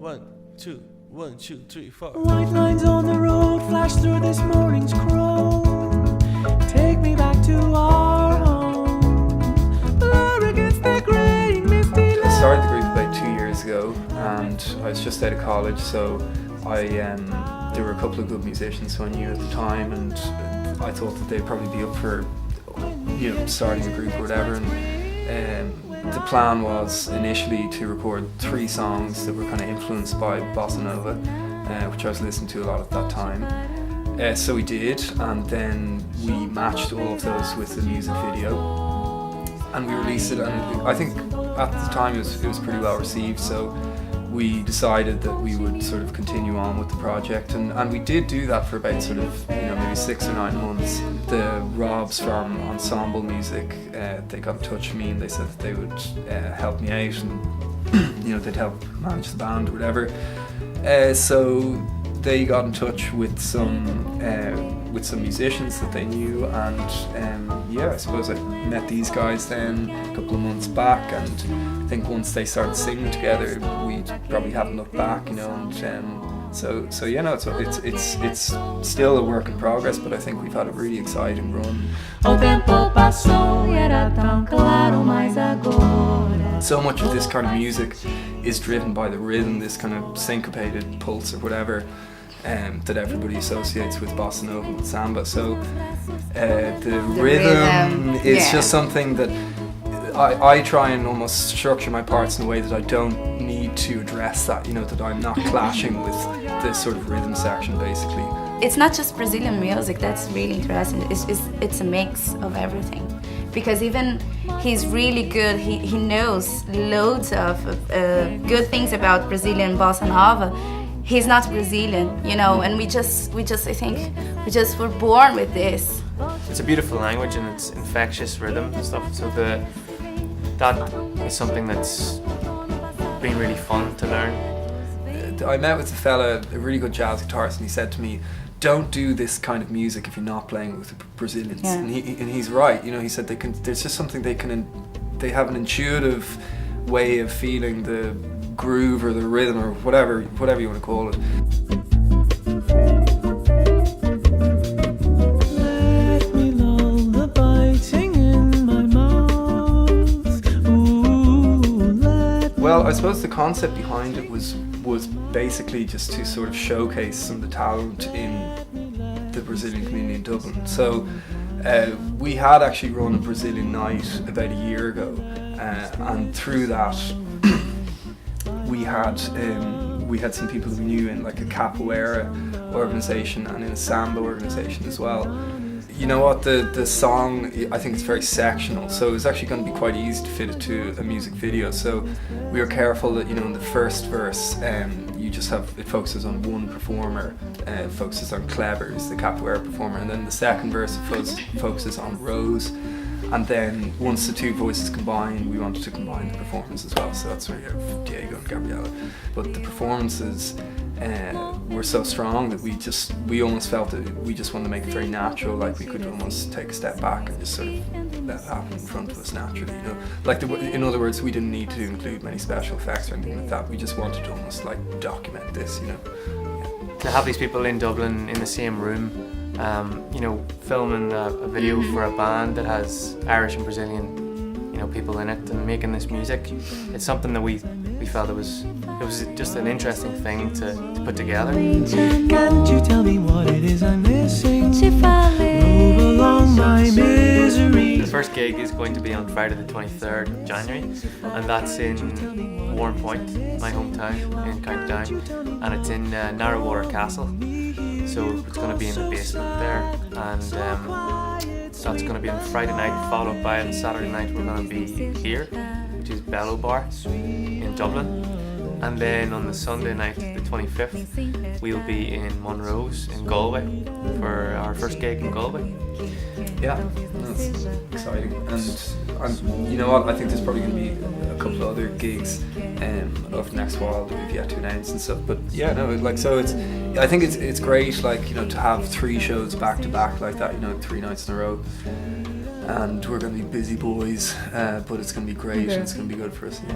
1, 2, 1, 2, 3, 4. White lines on the road flash through this morning's crow. Take me back to our home. Blur against the grey, misty light. I started the group about 2 years ago, and I was just out of college, so there were a couple of good musicians who I knew at the time, and I thought that they'd probably be up for, starting a group or whatever. And the plan was initially to record 3 songs that were kind of influenced by Bossa Nova, which I was listening to a lot at that time. So we did, and then we matched all of those with the music video, and we released it. And I think at the time it was pretty well received, so we decided that we would sort of continue on with the project, and we did do that for about sort of maybe 6 or 9 months. The Robs from Ensemble Music, they got in touch with me and they said that they would help me out, and they'd help manage the band or whatever. So they got in touch with some musicians that they knew, and I suppose I met these guys then a couple of months back, and I think once they started singing together, we probably haven't looked back, So it's still a work in progress, but I think we've had a really exciting run. So much of this kind of music is driven by the rhythm, this kind of syncopated pulse or whatever, that everybody associates with Bossa Nova and Samba. So the rhythm is just something that I try and almost structure my parts in a way that I don't need to address that, that I'm not clashing with this sort of rhythm section, basically. It's not just Brazilian music that's really interesting, it's a mix of everything. Because even he's really good, he knows loads of good things about Brazilian Bossa Nova. He's not Brazilian, and we just I think we just were born with this. It's a beautiful language and it's infectious rhythm and stuff, so that is something that's been really fun to learn. I met with a really good jazz guitarist, and he said to me, don't do this kind of music if you're not playing with the Brazilians. Yeah. And he's right, he said there's just something they have an intuitive way of feeling the groove or the rhythm or whatever you want to call it. Well, I suppose the concept behind it was basically just to sort of showcase some of the talent in the Brazilian community in Dublin. So we had actually run a Brazilian night about a year ago, and through that we had some people that we knew in like a capoeira organisation and in a samba organisation as well. You know what, the song, I think it's very sectional, so it was actually going to be quite easy to fit it to a music video. So we were careful that, in the first verse, it focuses on one performer, focuses on Kleber, who's the capoeira performer, and then the second verse focuses on Rose. And then once the 2 voices combine, we wanted to combine the performance as well. So that's where you have Diego and Gabriela. But the performances were so strong that we almost felt that we just wanted to make it very natural, like we could almost take a step back and just sort of let it happen in front of us naturally, in other words, we didn't need to include many special effects or anything like that. We just wanted to almost like document this, Yeah. To have these people in Dublin in the same room, filming a video for a band that has Irish and Brazilian, people in it, and making this music, it's something that we felt it was just an interesting thing to put together. Can't you tell me what it is I'm missing? Move along my misery. The first gig is going to be on Friday the 23rd of January, and that's in Warrenpoint, my hometown in County Down, and it's in Narrowwater Castle. So it's going to be in the basement there, and that's going to be on Friday night, followed by on Saturday night we're going to be here, which is Bello Bar in Dublin, and then on the Sunday night, the 25th, we'll be in Monroe's in Galway for our first gig in Galway. Yeah, that's exciting, and you know what, I think there's probably going to be a couple of other gigs over the next while that we've yet to announce and stuff, but yeah, no, I think it's great, to have 3 shows back to back like that, 3 nights in a row, and we're going to be busy boys, but it's going to be great and it's going to be good for us. Yeah.